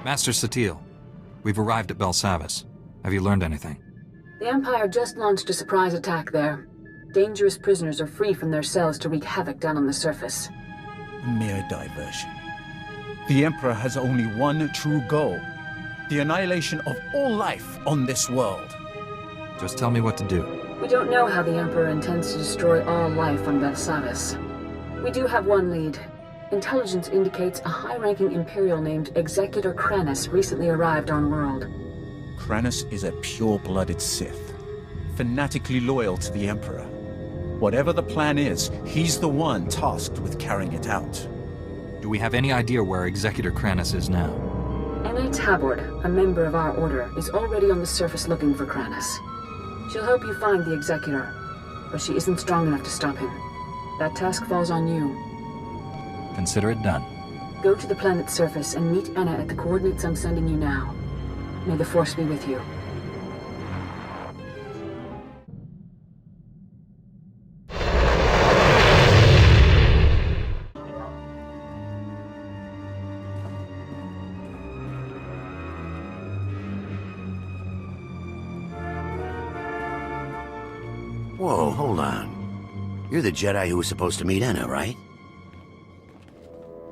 Master Satil, we've arrived at Belsavis. Have you learned anything? The Empire just launched a surprise attack there. Dangerous prisoners are free from their cells to wreak havoc down on the surface. A mere diversion. The Emperor has only one true goal. The annihilation of all life on this world. Just tell me what to do. We don't know how the Emperor intends to destroy all life on Belsavis. We do have one lead. Intelligence indicates a high-ranking Imperial named Executor Kranis recently arrived on world. Kranis is a pure-blooded Sith, fanatically loyal to the Emperor. Whatever the plan is, he's the one tasked with carrying it out. Do we have any idea where Executor Kranis is now? Anna Tabord, a member of our order, is already on the surface looking for Kranis. She'll help you find the Executor, but she isn't strong enough to stop him. That task falls on you. Consider it done. Go to the planet's surface and meet Anna at the coordinates I'm sending you now. May the Force be with you. Whoa, hold on. You're the Jedi who was supposed to meet Anna, right?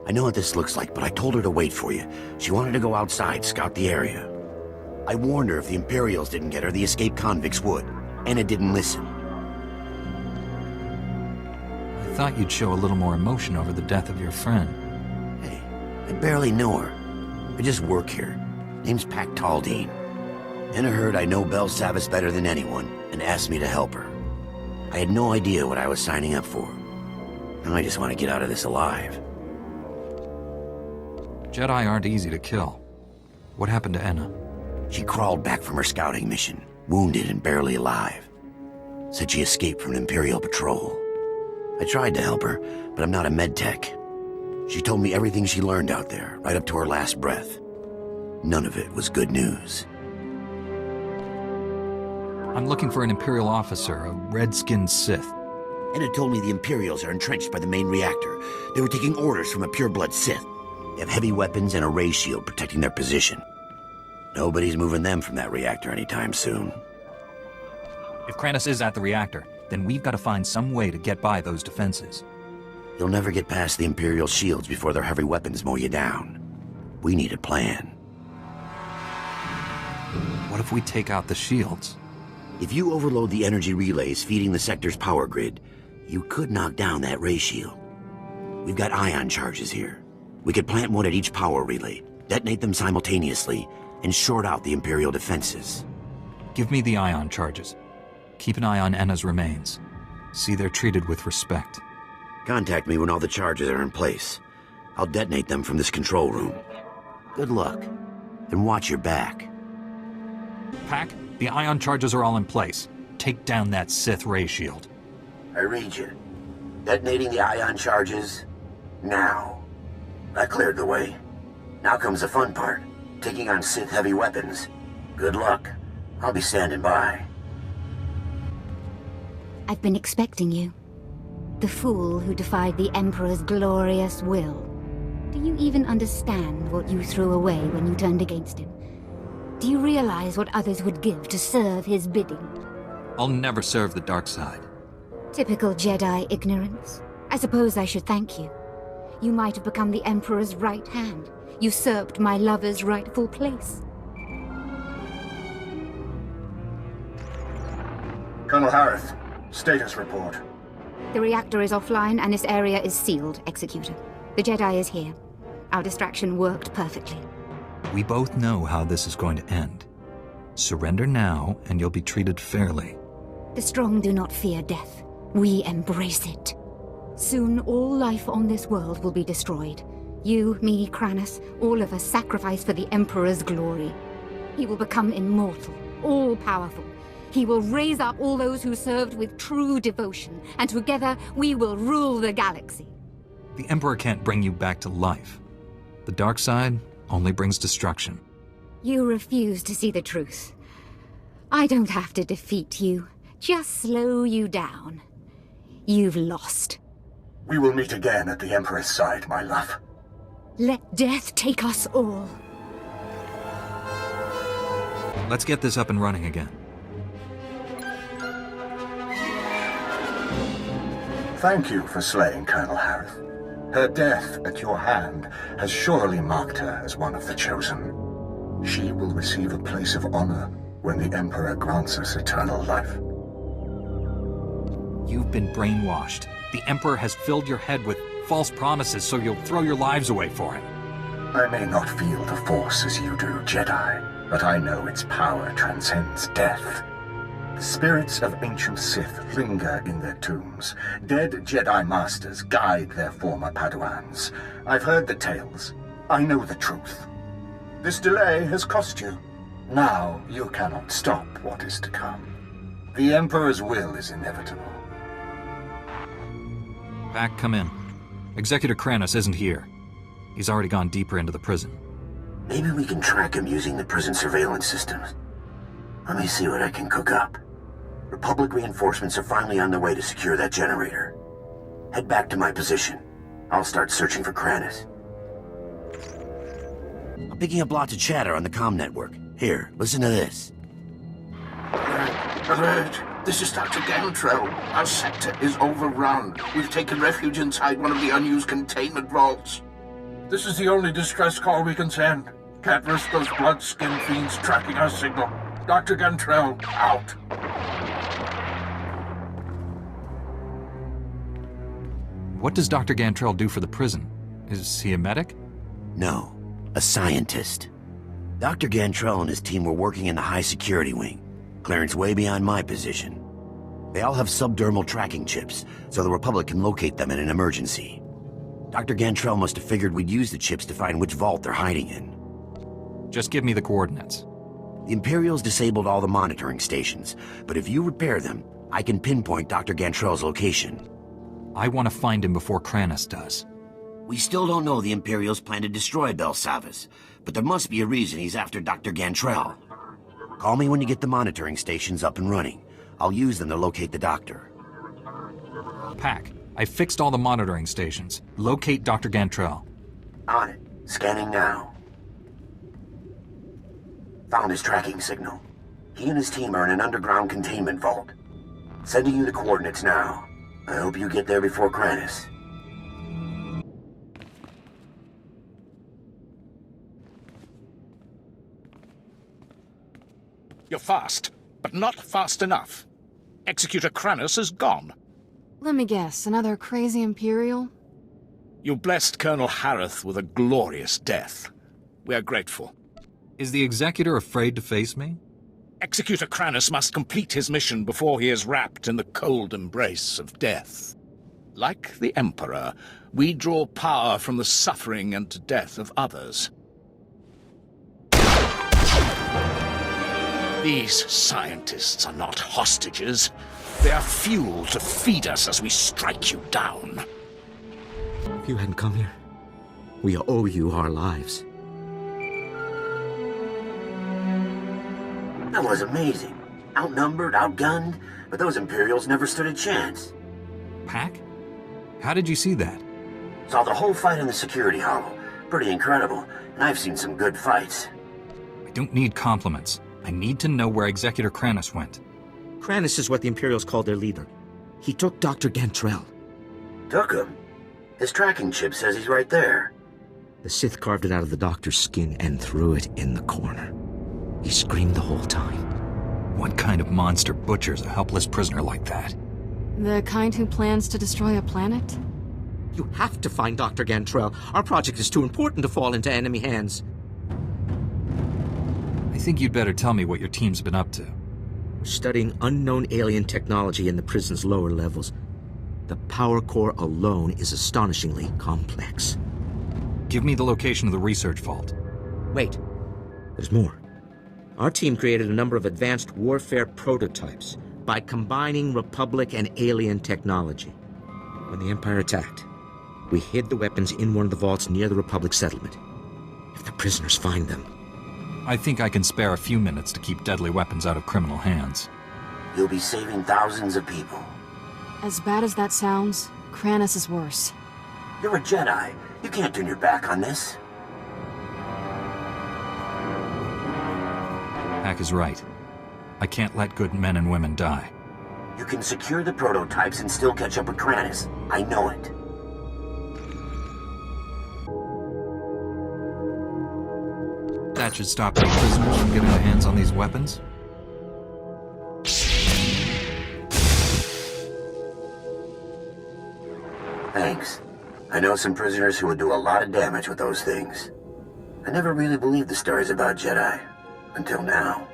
I know what this looks like, but I told her to wait for you. She wanted to go outside, scout the area. I warned her if the Imperials didn't get her, the escaped convicts would. Anna didn't listen. I thought you'd show a little more emotion over the death of your friend. Hey, I barely know her. I just work here. Name's Pac Taldine. Anna heard I know Belsavis better than anyone, and asked me to help her. I had no idea what I was signing up for. Now I just want to get out of this alive. Jedi aren't easy to kill. What happened to Anna? She crawled back from her scouting mission, wounded and barely alive. Said she escaped from an Imperial patrol. I tried to help her, but I'm not a medtech. She told me everything she learned out there, right up to her last breath. None of it was good news. I'm looking for an Imperial officer, a red-skinned Sith. Anna told me the Imperials are entrenched by the main reactor. They were taking orders from a pure-blood Sith. They have heavy weapons and a ray shield protecting their position. Nobody's moving them from that reactor anytime soon. If Kranis is at the reactor, then we've got to find some way to get by those defenses. You'll never get past the Imperial shields before their heavy weapons mow you down. We need a plan. What if we take out the shields? If you overload the energy relays feeding the sector's power grid, you could knock down that ray shield. We've got ion charges here. We could plant one at each power relay, detonate them simultaneously, and short out the Imperial defenses. Give me the ion charges. Keep an eye on Anna's remains. See they're treated with respect. Contact me when all the charges are in place. I'll detonate them from this control room. Good luck, and watch your back. Pac, the ion charges are all in place. Take down that Sith ray shield. I read you. Detonating the ion charges, now. I cleared the way. Now comes the fun part. Taking on Sith heavy weapons. Good luck. I'll be standing by. I've been expecting you. The fool who defied the Emperor's glorious will. Do you even understand what you threw away when you turned against him? Do you realize what others would give to serve his bidding? I'll never serve the dark side. Typical Jedi ignorance. I suppose I should thank you. You might have become the Emperor's right hand, usurped my lover's rightful place. Colonel Harith, status report. The reactor is offline and this area is sealed, Executor. The Jedi is here. Our distraction worked perfectly. We both know how this is going to end. Surrender now, and you'll be treated fairly. The strong do not fear death. We embrace it. Soon, all life on this world will be destroyed. You, me, Kranis, all of us sacrifice for the Emperor's glory. He will become immortal, all-powerful. He will raise up all those who served with true devotion, and together we will rule the galaxy. The Emperor can't bring you back to life. The dark side only brings destruction. You refuse to see the truth. I don't have to defeat you, just slow you down. You've lost. We will meet again at the Emperor's side, my love. Let death take us all. Let's get this up and running again. Thank you for slaying Colonel Harith. Her death at your hand has surely marked her as one of the chosen. She will receive a place of honor when the Emperor grants us eternal life. You've been brainwashed. The Emperor has filled your head with false promises so you'll throw your lives away for him. I may not feel the Force as you do, Jedi, but I know its power transcends death. The spirits of ancient Sith linger in their tombs. Dead Jedi Masters guide their former Padawans. I've heard the tales. I know the truth. This delay has cost you. Now you cannot stop what is to come. The Emperor's will is inevitable. Pack, come in. Executor Kranis isn't here. He's already gone deeper into the prison. Maybe we can track him using the prison surveillance systems. Let me see what I can cook up. Republic reinforcements are finally on their way to secure that generator. Head back to my position. I'll start searching for Kranis. I'm picking up lots of chatter on the comm network. Here, listen to this. Alert! This is Dr. Gantrell. Our sector is overrun. We've taken refuge inside one of the unused containment vaults. This is the only distress call we can send. Can't risk those blood-skin fiends tracking our signal. Dr. Gantrell, out. What does Dr. Gantrell do for the prison? Is he a medic? No, a scientist. Dr. Gantrell and his team were working in the high-security wing. Clearance way beyond my position. They all have subdermal tracking chips, so the Republic can locate them in an emergency. Dr. Gantrell must have figured we'd use the chips to find which vault they're hiding in. Just give me the coordinates. The Imperials disabled all the monitoring stations, but if you repair them, I can pinpoint Dr. Gantrell's location. I want to find him before Kranis does. We still don't know the Imperials plan to destroy Belsavis, but there must be a reason he's after Dr. Gantrell. Call me when you get the monitoring stations up and running. I'll use them to locate the doctor. Pack, I fixed all the monitoring stations. Locate Dr. Gantrell. On it. Scanning now. Found his tracking signal. He and his team are in an underground containment vault. Sending you the coordinates now. I hope you get there before Kranis. You're fast, but not fast enough. Executor Kranis is gone. Let me guess, another crazy Imperial? You blessed Colonel Harith with a glorious death. We are grateful. Is the Executor afraid to face me? Executor Kranis must complete his mission before he is wrapped in the cold embrace of death. Like the Emperor, we draw power from the suffering and death of others. These scientists are not hostages. They are fuel to feed us as we strike you down. If you hadn't come here, we owe you our lives. That was amazing. Outnumbered, outgunned, but those Imperials never stood a chance. Pack? How did you see that? Saw the whole fight in the security hollow. Pretty incredible, and I've seen some good fights. I don't need compliments. I need to know where Executor Kranis went. Kranis is what the Imperials called their leader. He took Dr. Gantrell. Took him? His tracking chip says he's right there. The Sith carved it out of the doctor's skin and threw it in the corner. He screamed the whole time. What kind of monster butchers a helpless prisoner like that? The kind who plans to destroy a planet? You have to find Dr. Gantrell. Our project is too important to fall into enemy hands. I think you'd better tell me what your team's been up to. We're studying unknown alien technology in the prison's lower levels. The power core alone is astonishingly complex. Give me the location of the research vault. Wait, there's more. Our team created a number of advanced warfare prototypes by combining Republic and alien technology. When the Empire attacked, we hid the weapons in one of the vaults near the Republic settlement. If the prisoners find them... I think I can spare a few minutes to keep deadly weapons out of criminal hands. You'll be saving thousands of people. As bad as that sounds, Kranis is worse. You're a Jedi. You can't turn your back on this. Pack is right. I can't let good men and women die. You can secure the prototypes and still catch up with Kranis. I know it. That should stop any prisoners from getting their hands on these weapons. Thanks. I know some prisoners who would do a lot of damage with those things. I never really believed the stories about Jedi. Until now.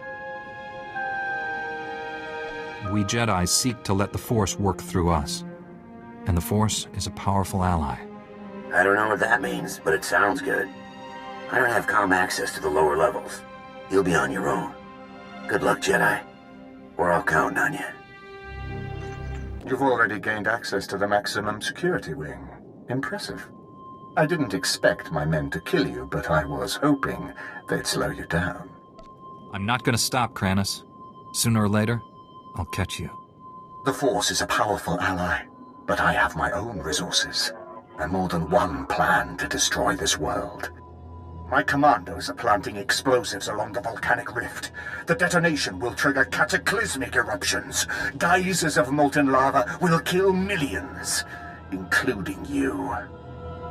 We Jedi seek to let the Force work through us. And the Force is a powerful ally. I don't know what that means, but it sounds good. I don't have comm access to the lower levels. You'll be on your own. Good luck, Jedi. We're all counting on you. You've already gained access to the maximum security wing. Impressive. I didn't expect my men to kill you, but I was hoping they'd slow you down. I'm not gonna stop, Kranis. Sooner or later, I'll catch you. The Force is a powerful ally, but I have my own resources, and more than one plan to destroy this world. My commandos are planting explosives along the volcanic rift. The detonation will trigger cataclysmic eruptions. Geysers of molten lava will kill millions, including you.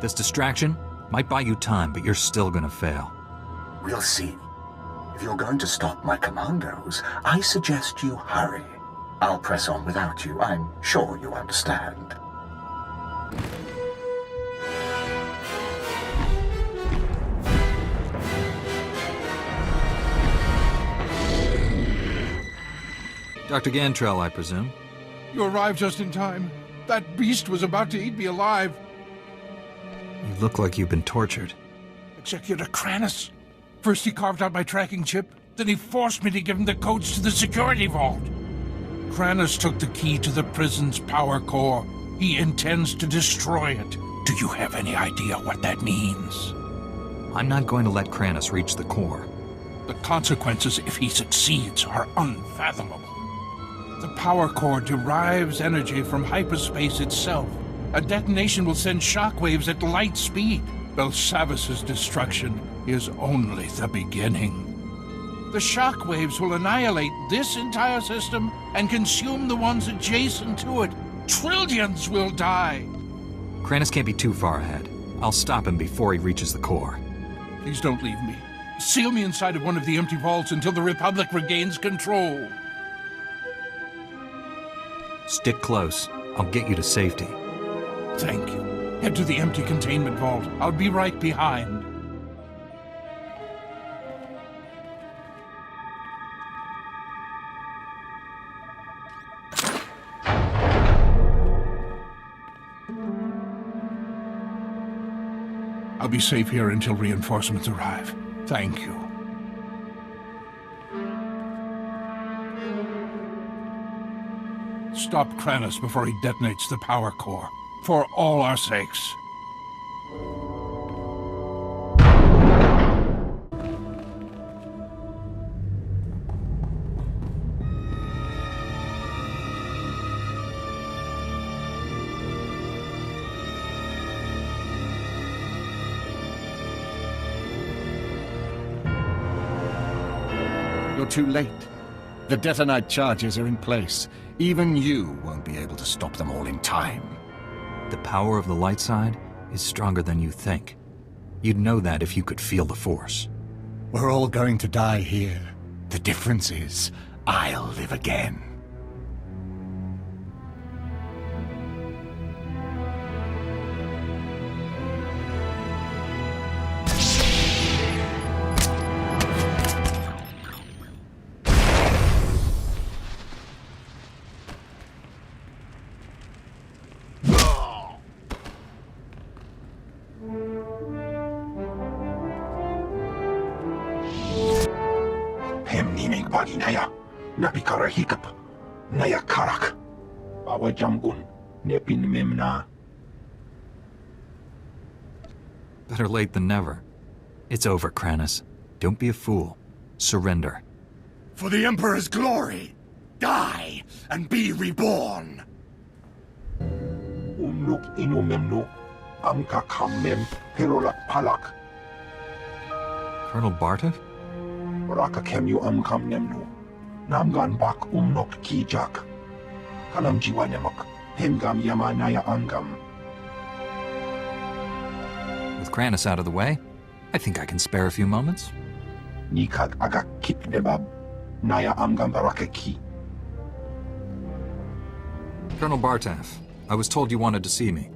This distraction might buy you time, but you're still gonna fail. We'll see. If you're going to stop my commandos, I suggest you hurry. I'll press on without you. I'm sure you understand. Dr. Gantrell, I presume? You arrived just in time. That beast was about to eat me alive. You look like you've been tortured. Executor Kranis. First he carved out my tracking chip, then he forced me to give him the codes to the security vault. Kranis took the key to the prison's power core. He intends to destroy it. Do you have any idea what that means? I'm not going to let Kranis reach the core. The consequences if he succeeds are unfathomable. The power core derives energy from hyperspace itself. A detonation will send shockwaves at light speed. Belsavis' destruction is only the beginning. The shockwaves will annihilate this entire system and consume the ones adjacent to it. Trillions will die. Kranis can't be too far ahead. I'll stop him before he reaches the core. Please don't leave me. Seal me inside of one of the empty vaults until the Republic regains control. Stick close. I'll get you to safety. Thank you. Head to the empty containment vault. I'll be right behind. I'll be safe here until reinforcements arrive. Thank you. Stop Kranis before he detonates the power core. For all our sakes. You're too late. The detonite charges are in place. Even you won't be able to stop them all in time. The power of the light side is stronger than you think. You'd know that if you could feel the Force. We're all going to die here. The difference is, I'll live again. Naya, Napikara Hiccup, Naya Karak, Bawa Jambun, Nepin Memna. Better late than never. It's over, Kranis. Don't be a fool. Surrender. For the Emperor's glory, die and be reborn. Umnuk inumemnu, Amka Kamem, Hirolak Palak. Colonel Bartok? Raka kemyu amkam nemnu. Namgan bak umnok kijak. Kalam jiwanyamak. Hemgam yamanaya angam. With Kranis out of the way, I think I can spare a few moments. Nikad agak kip debab. Naya amgam barakeki. Colonel Bartaf, I was told you wanted to see me.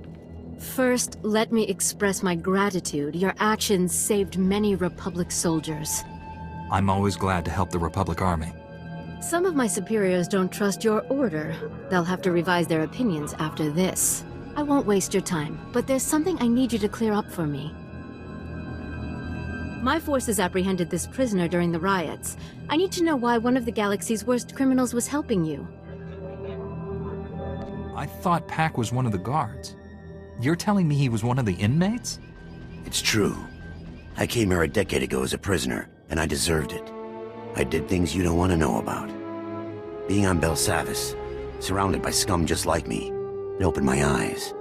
First, let me express my gratitude. Your actions saved many Republic soldiers. I'm always glad to help the Republic Army. Some of my superiors don't trust your order. They'll have to revise their opinions after this. I won't waste your time, but there's something I need you to clear up for me. My forces apprehended this prisoner during the riots. I need to know why one of the galaxy's worst criminals was helping you. I thought Pac was one of the guards. You're telling me he was one of the inmates? It's true. I came here a decade ago as a prisoner, and I deserved it. I did things you don't want to know about. Being on Belsavis, surrounded by scum just like me, it opened my eyes.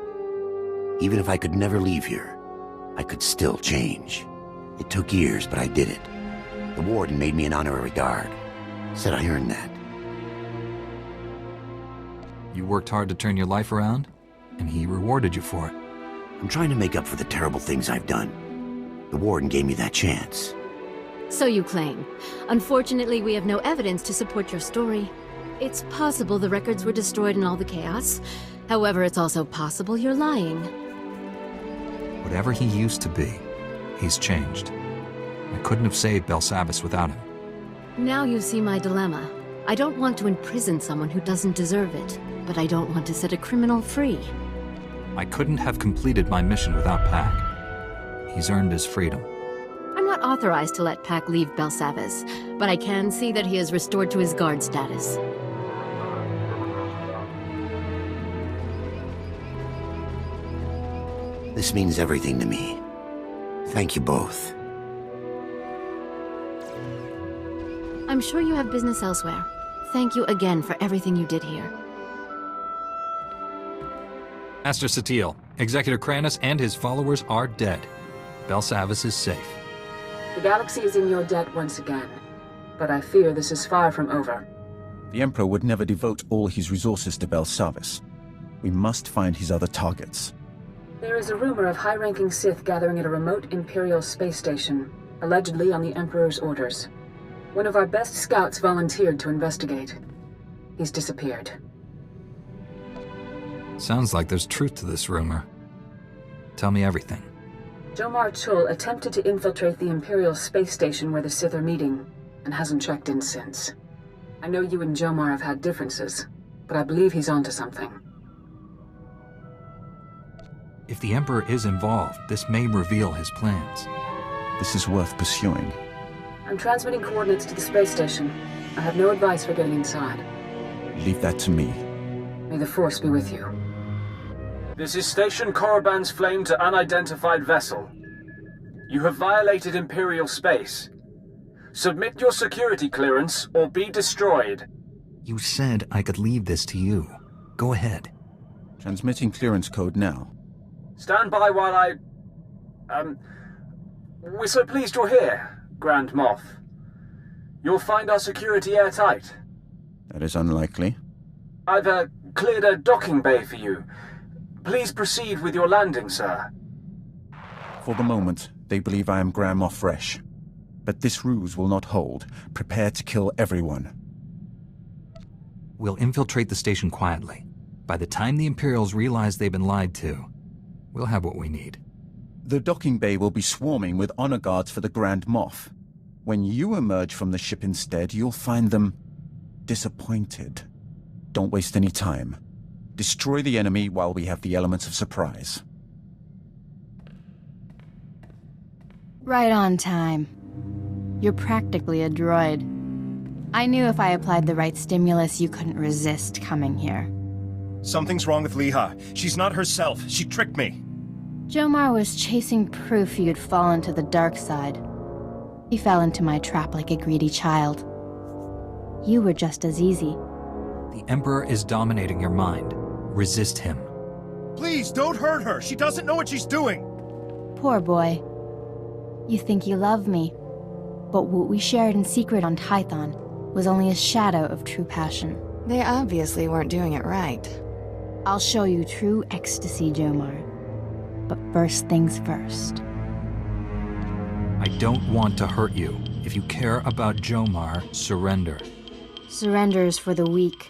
Even if I could never leave here, I could still change. It took years, but I did it. The warden made me an honorary guard. Said I earned that. You worked hard to turn your life around, and he rewarded you for it. I'm trying to make up for the terrible things I've done. The warden gave me that chance. So you claim. Unfortunately, we have no evidence to support your story. It's possible the records were destroyed in all the chaos. However, it's also possible you're lying. Whatever he used to be, he's changed. I couldn't have saved Belsavis without him. Now you see my dilemma. I don't want to imprison someone who doesn't deserve it, but I don't want to set a criminal free. I couldn't have completed my mission without Pac. He's earned his freedom. I'm not authorized to let Pac leave Belsavis, but I can see that he is restored to his guard status. This means everything to me. Thank you both. I'm sure you have business elsewhere. Thank you again for everything you did here. Master Satele, Executor Kranis and his followers are dead. Belsavis is safe. The galaxy is in your debt once again, but I fear this is far from over. The Emperor would never devote all his resources to Belsavis. We must find his other targets. There is a rumor of high-ranking Sith gathering at a remote Imperial space station, allegedly on the Emperor's orders. One of our best scouts volunteered to investigate. He's disappeared. Sounds like there's truth to this rumor. Tell me everything. Jomar Chul attempted to infiltrate the Imperial space station where the Sith are meeting, and hasn't checked in since. I know you and Jomar have had differences, but I believe he's onto something. If the Emperor is involved, this may reveal his plans. This is worth pursuing. I'm transmitting coordinates to the space station. I have no advice for getting inside. Leave that to me. May the Force be with you. This is Station Korriban's flame to unidentified vessel. You have violated Imperial space. Submit your security clearance or be destroyed. You said I could leave this to you. Go ahead. Transmitting clearance code now. Stand by while I... We're so pleased you're here, Grand Moff. You'll find our security airtight. That is unlikely. I've cleared a docking bay for you. Please proceed with your landing, sir. For the moment, they believe I am Grand Moff Fresh. But this ruse will not hold. Prepare to kill everyone. We'll infiltrate the station quietly. By the time the Imperials realize they've been lied to, we'll have what we need. The docking bay will be swarming with honor guards for the Grand Moff. When you emerge from the ship instead, you'll find them disappointed. Don't waste any time. Destroy the enemy while we have the elements of surprise. Right on time. You're practically a droid. I knew if I applied the right stimulus, you couldn't resist coming here. Something's wrong with Liha. She's not herself. She tricked me. Jomar was chasing proof you'd fallen to the dark side. He fell into my trap like a greedy child. You were just as easy. The Emperor is dominating your mind. Resist him. Please, don't hurt her. She doesn't know what she's doing. Poor boy. You think you love me. But what we shared in secret on Tython was only a shadow of true passion. They obviously weren't doing it right. I'll show you true ecstasy, Jomar. But first things first. I don't want to hurt you. If you care about Jomar, surrender. Surrender is for the weak.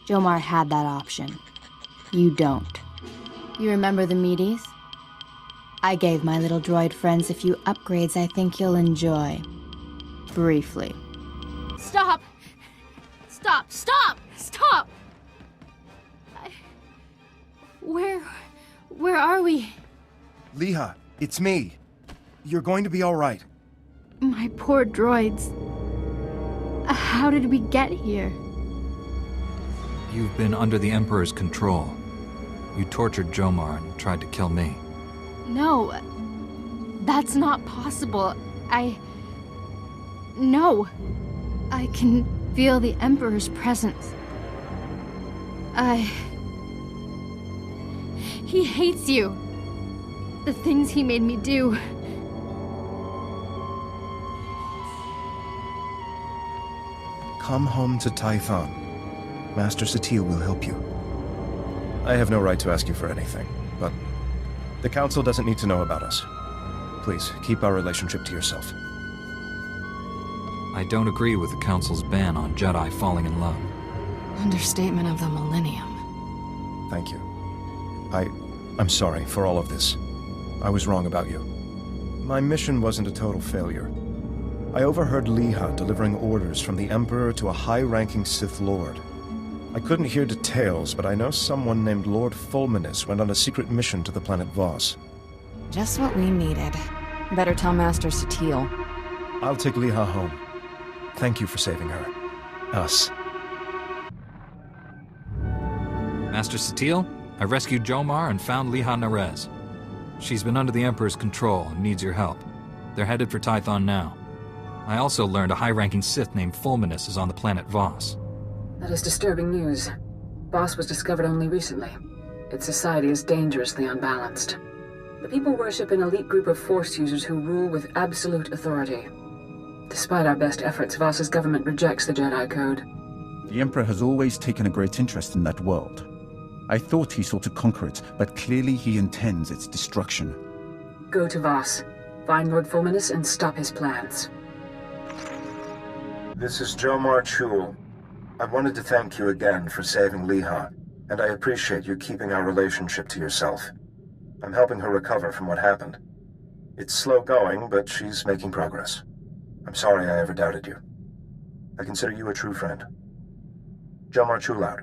Jomar had that option. You don't. You remember the meaties? I gave my little droid friends a few upgrades I think you'll enjoy. Briefly. Stop! Stop! Stop! Stop! Where are we? Leha, it's me. You're going to be all right. My poor droids. How did we get here? You've been under the Emperor's control. You tortured Jomar and tried to kill me. No. That's not possible. No. I can feel the Emperor's presence. He hates you. The things he made me do. Come home to Tython. Master Satil will help you. I have no right to ask you for anything, but the Council doesn't need to know about us. Please, keep our relationship to yourself. I don't agree with the Council's ban on Jedi falling in love. Understatement of the millennium. Thank you. I'm sorry for all of this. I was wrong about you. My mission wasn't a total failure. I overheard Leha delivering orders from the Emperor to a high-ranking Sith Lord. I couldn't hear details, but I know someone named Lord Fulminus went on a secret mission to the planet Voss. Just what we needed. Better tell Master Satil. I'll take Leha home. Thank you for saving her. Us. Master Satil, I rescued Jomar and found Leha Nerez. She's been under the Emperor's control and needs your help. They're headed for Tython now. I also learned a high-ranking Sith named Fulminus is on the planet Voss. That is disturbing news. Voss was discovered only recently. Its society is dangerously unbalanced. The people worship an elite group of Force users who rule with absolute authority. Despite our best efforts, Voss's government rejects the Jedi Code. The Emperor has always taken a great interest in that world. I thought he sought to conquer it, but clearly he intends its destruction. Go to Voss, find Lord Fulminus, and stop his plans. This is Jomar Chul. I wanted to thank you again for saving Leha, and I appreciate you keeping our relationship to yourself. I'm helping her recover from what happened. It's slow going, but she's making progress. I'm sorry I ever doubted you. I consider you a true friend. Jomar Chul out.